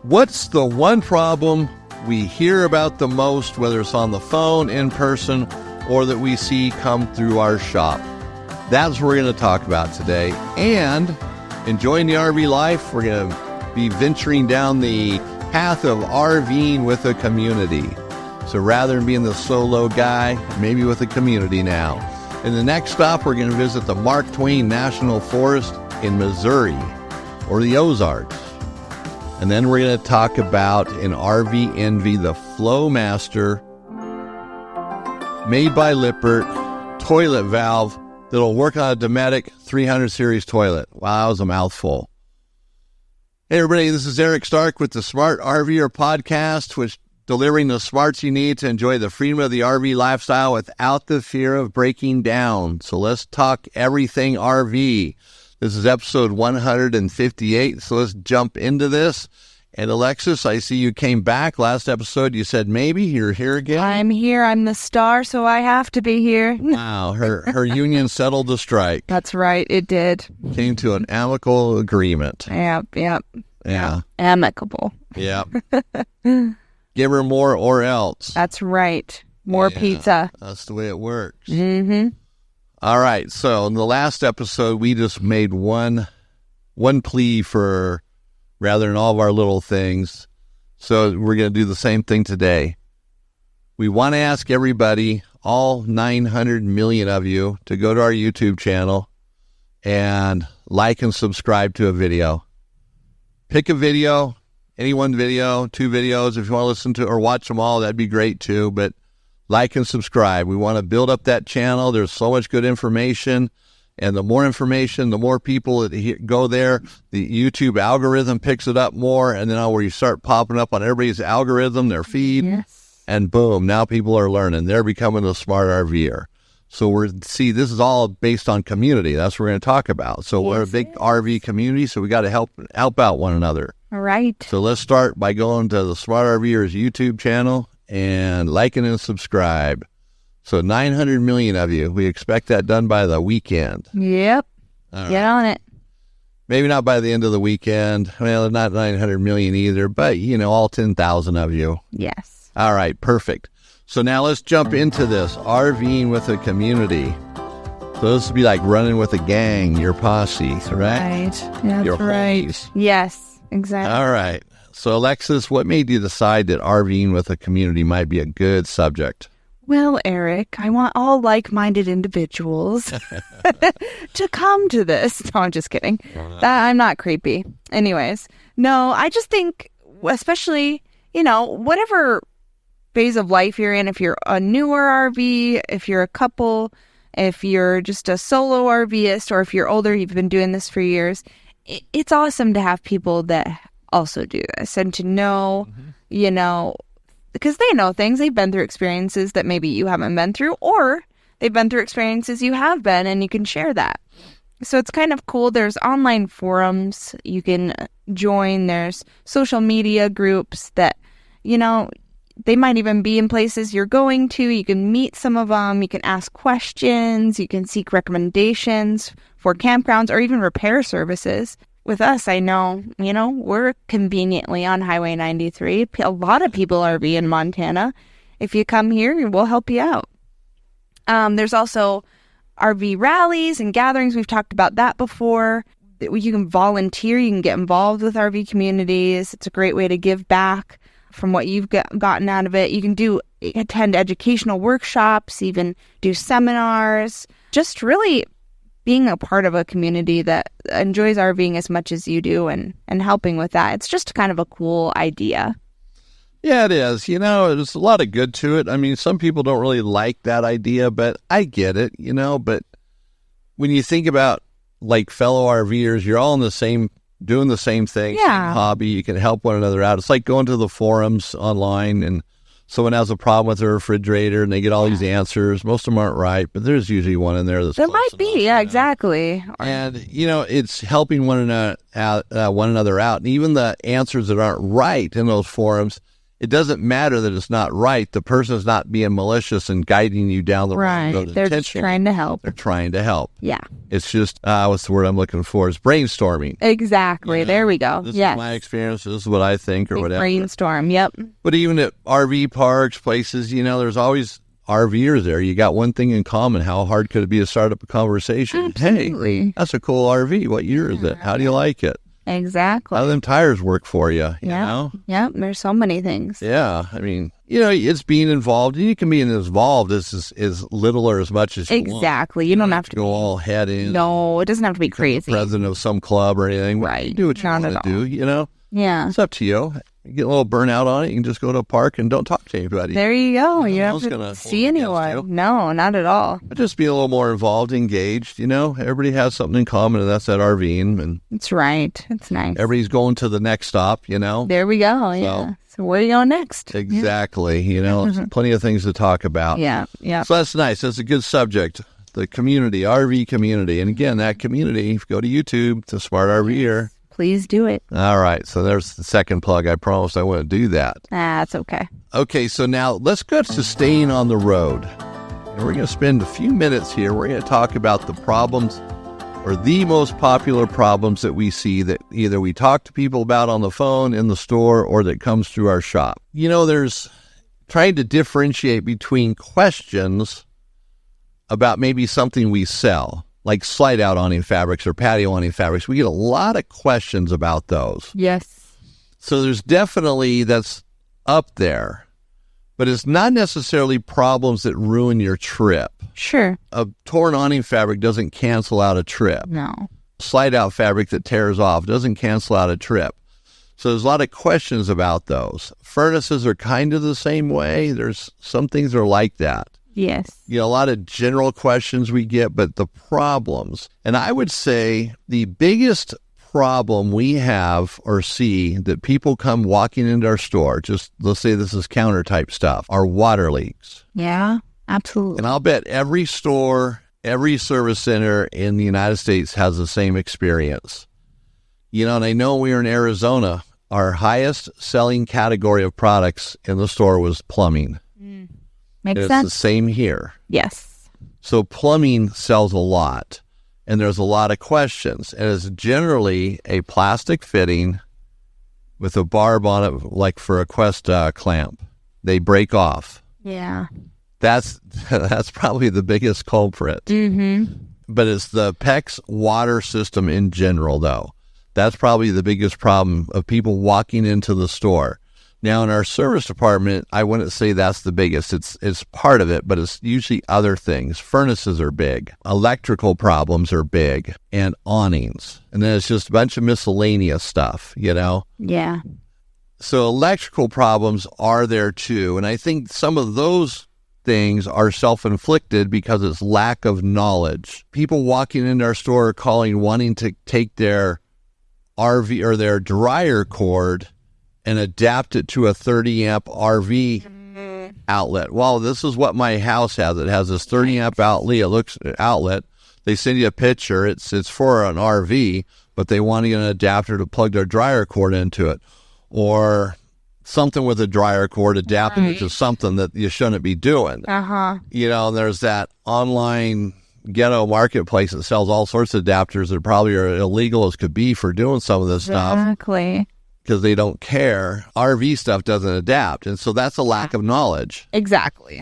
What's the one problem we hear about the most, whether it's on the phone, in person, or that we see come through our shop? That's what we're going to talk about today. And enjoying the RV life, we're going to be venturing down the path of RVing with a community. So rather than being the solo guy, maybe with a community now. In the next stop, we're going to visit the Mark Twain National Forest in Missouri, or the Ozarks. And then we're going to talk about an RV envy, the Flomax made by Lippert toilet valve that'll work on a Dometic 300 series toilet. Wow, that was a mouthful. Hey everybody, this is Eric Stark with the Smart RVer Podcast, which delivering the smarts you need to enjoy the freedom of the RV lifestyle without the fear of breaking down. So let's talk everything RV. This is episode 158, so let's jump into this. And Alexis, I see you came back. Last episode you said maybe you're here again. I'm here. I'm the star, so I have to be here. Wow, her union settled the strike. That's right, it did. Came to an amicable agreement. Yep. Yeah. Amicable. Yep. Give her more or else. That's right. More pizza. That's the way it works. Mm-hmm. All right. So in the last episode, we just made one plea for rather than all of our little things. So we're going to do the same thing today. We want to ask everybody, all 900 million of you, to go to our YouTube channel and like and subscribe to a video. Pick a video. Any one video, two videos, if you want to listen to or watch them all, that'd be great too. But like and subscribe. We want to build up that channel. There's so much good information. And the more information, the more people that go there, the YouTube algorithm picks it up more. And then where you start popping up on everybody's algorithm, their feed. Yes. And boom, now people are learning. They're becoming a smart RVer. So this is all based on community. That's what we're going to talk about. So we're a big RV community, so we got to help out one another. All right. So let's start by going to the Smart RVers YouTube channel and liking and subscribe. So 900 million of you. We expect that done by the weekend. Yep. All Get right. on it. Maybe not by the end of the weekend. Well, not 900 million either, but, all 10,000 of you. Yes. All right, perfect. So now let's jump into this, RVing with a community. So this would be like running with a gang, your posse, right? Right. That's Your right. homies. Yes, exactly. All right. So Alexis, what made you decide that RVing with a community might be a good subject? Well, Eric, I want all like-minded individuals to come to this. No, I'm just kidding. I'm not creepy. Anyways, no, I just think, especially, whatever phase of life you're in, if you're a newer RV, if you're a couple, if you're just a solo RVist, or if you're older, you've been doing this for years, it's awesome to have people that also do this and to know, because they know things. They've been through experiences that maybe you haven't been through, or they've been through experiences you have been, and you can share that. So it's kind of cool. There's online forums you can join. There's social media groups that, they might even be in places you're going to. You can meet some of them. You can ask questions. You can seek recommendations for campgrounds or even repair services. With us, I know, we're conveniently on Highway 93. A lot of people RV in Montana. If you come here, we'll help you out. There's also RV rallies and gatherings. We've talked about that before. You can volunteer. You can get involved with RV communities. It's a great way to give back from what you've gotten out of it. You can attend educational workshops, even do seminars, just really being a part of a community that enjoys RVing as much as you do and helping with that. It's just kind of a cool idea. Yeah, it is. There's a lot of good to it. I mean, some people don't really like that idea, but I get it, but when you think about like fellow RVers, you're all in the same doing the same thing, same hobby. You can help one another out. It's like going to the forums online and someone has a problem with their refrigerator and they get all these answers. Most of them aren't right, but there's usually one in there that's there might be, exactly. And, it's helping one another out. And even the answers that aren't right in those forums, it doesn't matter that it's not right. The person's not being malicious and guiding you down the wrong road. They're just trying to help. They're trying to help. Yeah. It's just, what's the word I'm looking for? It's brainstorming. Exactly. There we go. This Yes. is my experience. This is what I think or Big whatever. brainstorm. Yep. But even at RV parks, places, there's always RVers there. You got one thing in common. How hard could it be to start up a conversation? Absolutely. Hey, that's a cool RV. What year is it? How do you like it? Exactly. How do them tires work for you? You know? Yep. There's so many things. Yeah. I mean, it's being involved. You can be involved as little or as much as you want. Exactly. You don't have to go all head in. No, it doesn't have to be crazy. President of some club or anything. Right. You do what you want to do, Yeah. It's up to you. You get a little burnout on it, you can just go to a park and don't talk to anybody. There you go. You don't one's have gonna to see hold it against anyone. No, not at all. But just be a little more involved, engaged, Everybody has something in common, and that's that RVing. And That's right. It's nice. everybody's going to the next stop, There we go. Yeah. So where are you going next? Exactly. Plenty of things to talk about. Yeah. Yeah. So that's nice. That's a good subject. The community, RV community. And again, that community, if you go to YouTube, to Smart RVer. Please do it. All right. So there's the second plug. I promised I wouldn't do that. That's okay. Okay. So now let's go to staying on the road. And we're going to spend a few minutes here. We're going to talk about the problems or the most popular problems that we see that either we talk to people about on the phone, in the store, or that comes through our shop. There's trying to differentiate between questions about maybe something we sell, like slide-out awning fabrics or patio awning fabrics. We get a lot of questions about those. Yes. So there's definitely that's up there, but it's not necessarily problems that ruin your trip. Sure. A torn awning fabric doesn't cancel out a trip. No. Slide-out fabric that tears off doesn't cancel out a trip. So there's a lot of questions about those. Furnaces are kind of the same way. There's some things that are like that. Yes. A lot of general questions we get, but the problems. And I would say the biggest problem we have or see that people come walking into our store, just let's say this is counter type stuff, are water leaks. Yeah, absolutely. And I'll bet every store, every service center in the United States has the same experience. And I know we were in Arizona. Our highest selling category of products in the store was plumbing. Makes It's sense. the same here. Yes. So plumbing sells a lot, and there's a lot of questions. And it's generally a plastic fitting with a barb on it, like for a Quest clamp. They break off. Yeah. That's probably the biggest culprit. Mm-hmm. But it's the PEX water system in general, though. That's probably the biggest problem of people walking into the store. Now, in our service department, I wouldn't say that's the biggest. It's part of it, but it's usually other things. Furnaces are big. Electrical problems are big. And awnings. And then it's just a bunch of miscellaneous stuff, Yeah. So electrical problems are there, too. And I think some of those things are self-inflicted because it's lack of knowledge. People walking into our store wanting to take their RV or their dryer cord and adapt it to a 30-amp RV outlet. Well, this is what my house has. It has this 30-amp outlet. They send you a picture. It's for an RV, but they want an adapter to plug their dryer cord into it. Or something with a dryer cord adapted it to something that you shouldn't be doing. Uh-huh. There's that online ghetto marketplace that sells all sorts of adapters that probably are illegal as could be for doing some of this stuff. Exactly. Because they don't care. RV stuff doesn't adapt. And so that's a lack of knowledge. Exactly.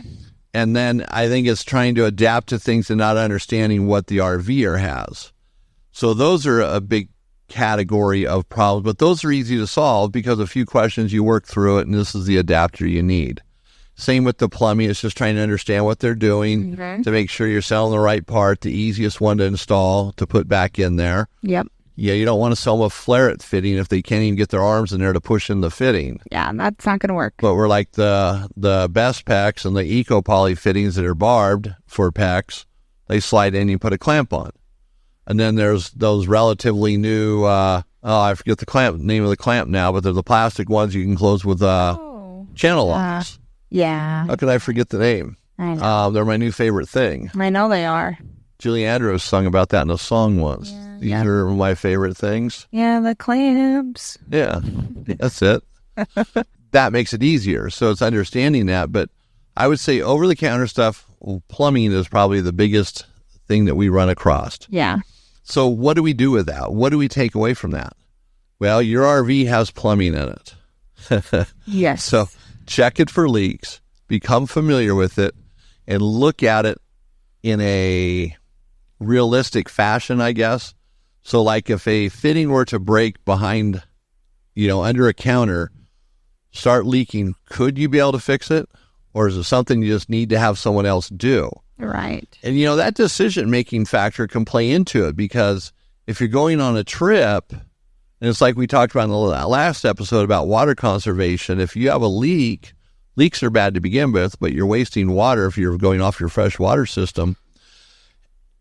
And then I think it's trying to adapt to things and not understanding what the RVer has. So those are a big category of problems, but those are easy to solve because a few questions, you work through it, and this is the adapter you need. Same with the plumbing. It's just trying to understand what they're doing to make sure you're selling the right part, the easiest one to install, to put back in there. Yep. Yeah, you don't want to sell them a flare-it fitting if they can't even get their arms in there to push in the fitting. Yeah, that's not going to work. But we're like the best PEX and the eco-poly fittings that are barbed for PEX. They slide in, you put a clamp on. And then there's those relatively new, I forget the name of the clamp now, but they're the plastic ones you can close with channel locks. Yeah. How could I forget the name? I know. They're my new favorite thing. I know they are. Julie Andrews sung about that in a song once. Yeah. These are my favorite things. Yeah, the clamps. Yeah, that's it. that makes it easier. So it's understanding that. But I would say over-the-counter stuff, plumbing is probably the biggest thing that we run across. Yeah. So what do we do with that? What do we take away from that? Well, your RV has plumbing in it. Yes. So check it for leaks, become familiar with it, and look at it in a realistic fashion, I guess. So like if a fitting were to break behind, under a counter, start leaking, could you be able to fix it? Or is it something you just need to have someone else do? Right. And, that decision-making factor can play into it, because if you're going on a trip, and it's like we talked about in the last episode about water conservation, if you have a leak, leaks are bad to begin with, but you're wasting water if you're going off your fresh water system.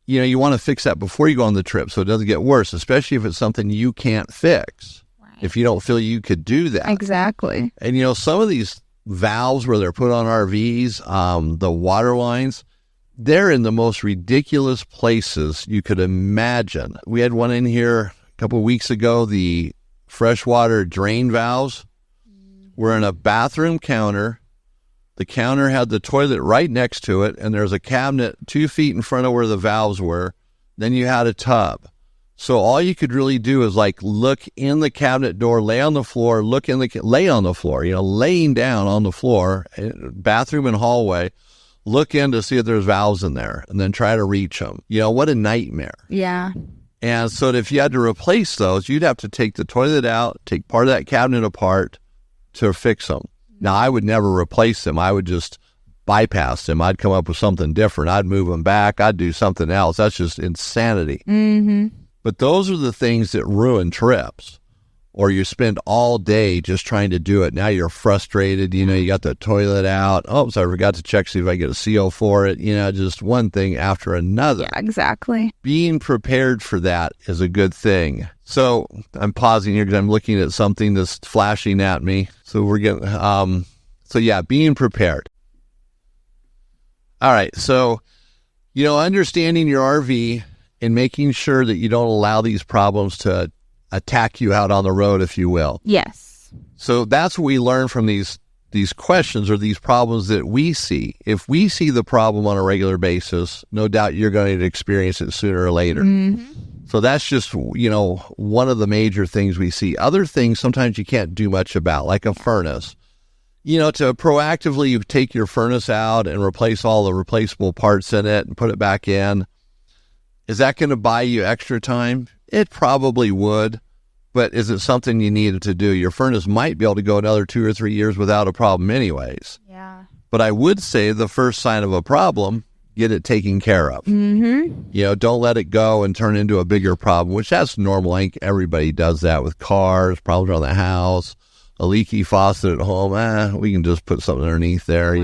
You want to fix that before you go on the trip so it doesn't get worse, especially if it's something you can't fix, if you don't feel you could do that. Exactly. And, some of these valves where they're put on RVs, the water lines, they're in the most ridiculous places you could imagine. We had one in here a couple of weeks ago. The freshwater drain valves were in a bathroom counter. The counter had the toilet right next to it, and there's a cabinet 2 feet in front of where the valves were. Then you had a tub. So all you could really do is look in the cabinet door, lay on the floor, lay on the floor, laying down on the floor, bathroom and hallway, look in to see if there's valves in there, and then try to reach them. What a nightmare. Yeah. And so if you had to replace those, you'd have to take the toilet out, take part of that cabinet apart to fix them. Now, I would never replace them. I would just bypass them. I'd come up with something different. I'd move them back. I'd do something else. That's just insanity. Mm-hmm. But those are the things that ruin trips. Or you spend all day just trying to do it. Now you're frustrated. You got the toilet out. Oh, so I forgot to check, see if I get a CO for it. Just one thing after another. Yeah, exactly. Being prepared for that is a good thing. So I'm pausing here because I'm looking at something that's flashing at me. So we're getting, being prepared. All right. So, understanding your RV and making sure that you don't allow these problems to attack you out on the road, if you will. Yes. So that's what we learn from these questions or these problems that we see. If we see the problem on a regular basis, no doubt you're going to experience it sooner or later. Mm-hmm. So that's just, one of the major things we see. Other things sometimes you can't do much about, like a furnace. To proactively take your furnace out and replace all the replaceable parts in it and put it back in, is that going to buy you extra time? It probably would, but is it something you needed to do? Your furnace might be able to go another 2 or 3 years without a problem anyways. Yeah. But I would say the first sign of a problem, get it taken care of. Mm-hmm. Don't let it go and turn into a bigger problem, which that's normal. I think everybody does that with cars, problems around the house, a leaky faucet at home. We can just put something underneath there,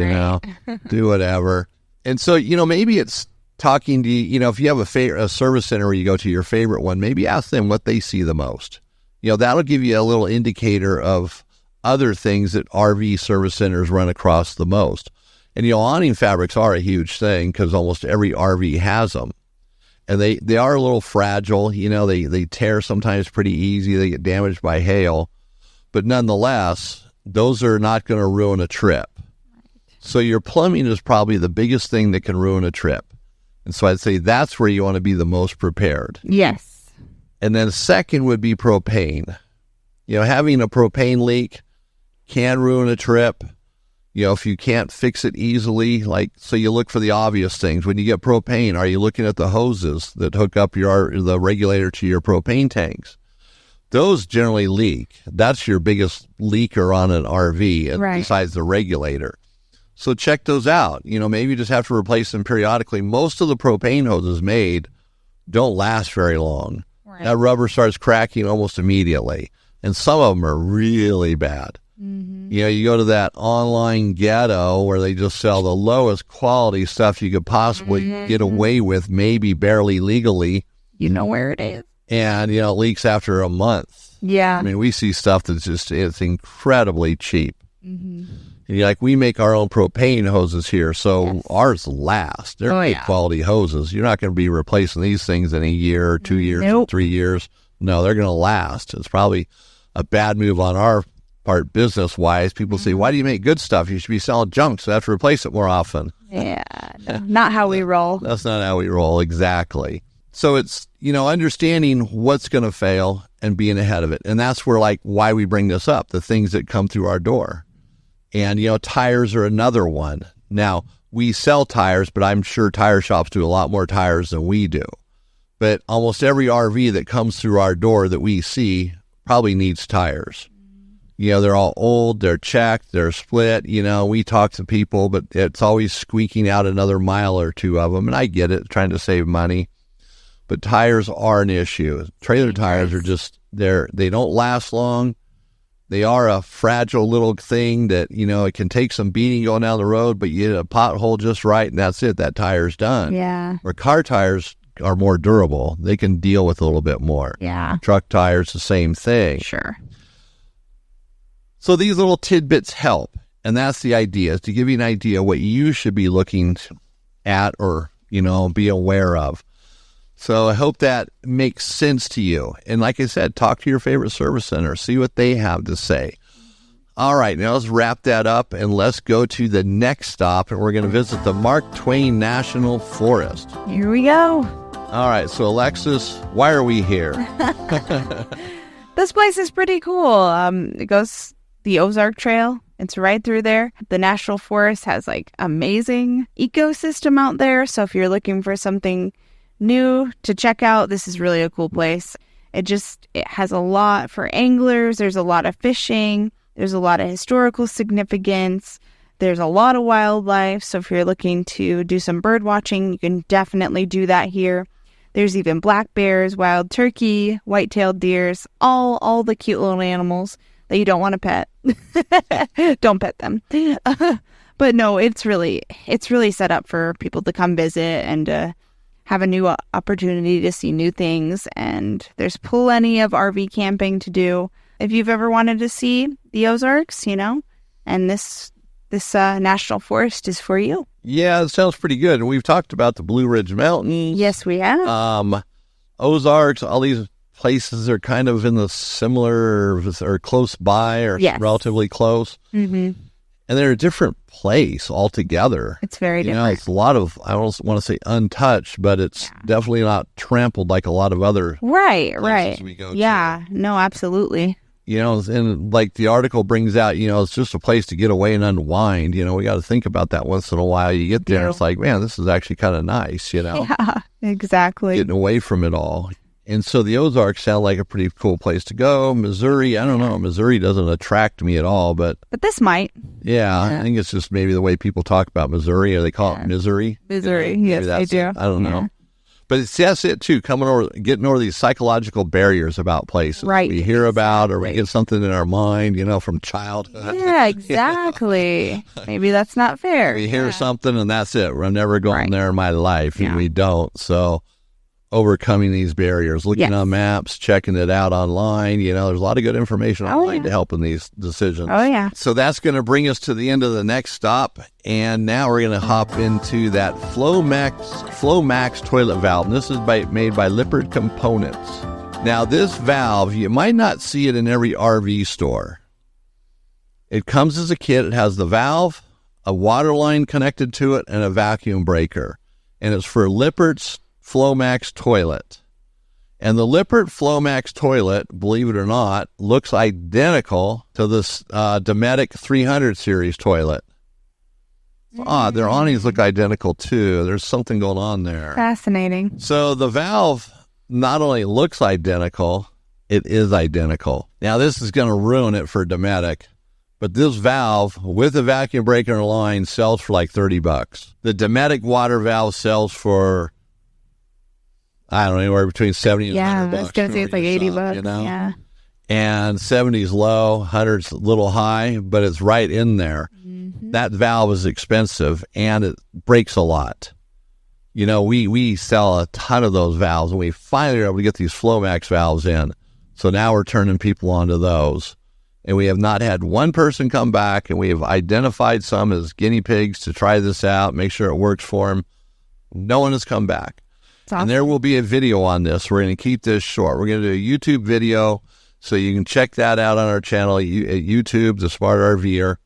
do whatever. And so, maybe it's talking to you, if you have a service center where you go to your favorite one, maybe ask them what they see the most. That'll give you a little indicator of other things that RV service centers run across the most. And, awning fabrics are a huge thing because almost every RV has them. And they are a little fragile. They tear sometimes pretty easy. They get damaged by hail. But nonetheless, those are not going to ruin a trip. So your plumbing is probably the biggest thing that can ruin a trip. And so I'd say that's where you want to be the most prepared. Yes. And then second would be propane. Having a propane leak can ruin a trip. If you can't fix it easily, so you look for the obvious things. When you get propane, are you looking at the hoses that hook up the regulator to your propane tanks? Those generally leak. That's your biggest leaker on an RV, right, besides the regulator. So check those out. Maybe you just have to replace them periodically. Most of the propane hoses made don't last very long. Right. That rubber starts cracking almost immediately. And some of them are really bad. Mm-hmm. You go to that online ghetto where they just sell the lowest quality stuff you could possibly get away with, maybe barely legally. You know where it is. And, it leaks after a month. Yeah. I mean, we see stuff that's it's incredibly cheap. Mm-hmm. And we make our own propane hoses here, so ours last. They're good quality hoses. You're not going to be replacing these things in a year, 2 years, 3 years. No, they're going to last. It's probably a bad move on our part business-wise. People say, why do you make good stuff? You should be selling junk, so I have to replace it more often. Yeah, no, not how we roll. That's not how we roll, exactly. So it's, understanding what's going to fail and being ahead of it. And that's where, why we bring this up, the things that come through our door. And, tires are another one. Now, we sell tires, but I'm sure tire shops do a lot more tires than we do. But almost every RV that comes through our door that we see probably needs tires. They're all old, they're checked, they're split. We talk to people, but it's always squeaking out another mile or two of them. And I get it, trying to save money. But tires are an issue. Trailer tires are just, they don't last long. They are a fragile little thing that, it can take some beating going down the road, but you hit a pothole just right and that's it. That tire's done. Yeah. Where car tires are more durable. They can deal with a little bit more. Yeah. Truck tires, the same thing. Sure. So these little tidbits help. And that's the idea, is to give you an idea what you should be looking at or, be aware of. So I hope that makes sense to you. And like I said, talk to your favorite service center. See what they have to say. All right, now let's wrap that up and let's go to the next stop. And we're going to visit the Mark Twain National Forest. Here we go. All right, so Alexis, why are we here? This place is pretty cool. It goes the Ozark Trail. It's right through there. The National Forest has amazing ecosystem out there. So if you're looking for something new to check out, this is really a cool place. It has a lot for anglers. There's a lot of fishing. There's a lot of historical significance. There's a lot of wildlife. So if you're looking to do some bird watching, you can definitely do that here. There's even black bears, wild turkey, white-tailed deers, all the cute little animals that you don't want to pet. Don't pet them. But no, it's really set up for people to come visit and have a new opportunity to see new things. And there's plenty of RV camping to do if you've ever wanted to see the Ozarks, and this national forest is for you. Yeah, it sounds pretty good. And we've talked about the Blue Ridge Mountains. Yes, we have. Ozarks, all these places are kind of in the similar or close by or relatively close. Mm-hmm. And they're a different place altogether. It's very different. It's a lot of, I don't want to say untouched, but it's definitely not trampled like a lot of other places we go to. Yeah, no, absolutely. And the article brings out, it's just a place to get away and unwind. We got to think about that once in a while. You get there, and it's man, this is actually kind of nice, Yeah, exactly. Getting away from it all. And so the Ozarks sound like a pretty cool place to go. Missouri, I don't know. Missouri doesn't attract me at all, but this might. Yeah, I think it's just maybe the way people talk about Missouri, or they call it Missouri. Missouri, yes, they do. I don't know. But that's it, too, getting over these psychological barriers about places. Right. We hear about, or we get something in our mind, from childhood. Yeah, exactly. Maybe that's not fair. We hear something, and that's it. I'm never going there in my life, and we don't. So overcoming these barriers, looking on maps, checking it out online. There's a lot of good information online to help in these decisions. Oh, yeah. So that's going to bring us to the end of the next stop. And now we're going to hop into that Flomax toilet valve. And this is made by Lippert Components. Now, this valve, you might not see it in every RV store. It comes as a kit. It has the valve, a water line connected to it, and a vacuum breaker. And it's for Lippert's Flomax toilet. And the Lippert Flomax toilet, believe it or not, looks identical to this Dometic 300 series toilet. Their awnings look identical too. There's something going on there. Fascinating. So the valve not only looks identical, it is identical. Now this is going to ruin it for Dometic. But this valve with a vacuum breaker and a line sells for $30. The Dometic water valve sells for, I don't know, anywhere between 70 and $100. Yeah, I was going to say it's $80. Yeah. And 70 is low, 100's a little high, but it's right in there. Mm-hmm. That valve is expensive and it breaks a lot. We sell a ton of those valves, and we finally are able to get these Flomax valves in. So now we're turning people onto those. And we have not had one person come back, and we have identified some as guinea pigs to try this out, make sure it works for them. No one has come back. Awesome. And there will be a video on this. We're going to keep this short. We're going to do a YouTube video So you can check that out on our channel at YouTube, the Smart RVer,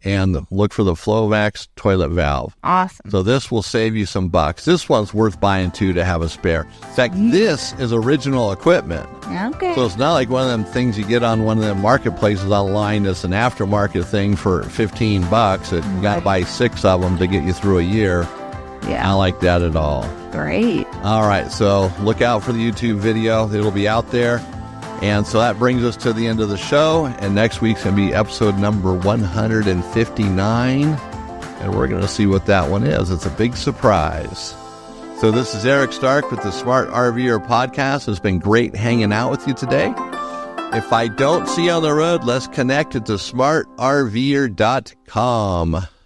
and look for the Flomax toilet valve. Awesome. So this will save you some bucks. This one's worth buying too to have a spare. In fact, this is original equipment. Okay. So it's not like one of them things you get on one of them marketplaces online that's an aftermarket thing for $15. You got to buy 6 of them to get you through a year. Yeah. Not like that at all. Great. All right, so look out for the YouTube video. It'll be out there. And so that brings us to the end of the show. And next week's going to be episode number 159. And we're going to see what that one is. It's a big surprise. So this is Eric Stark with the Smart RVer Podcast. It's been great hanging out with you today. If I don't see you on the road, let's connect at the smartrver.com.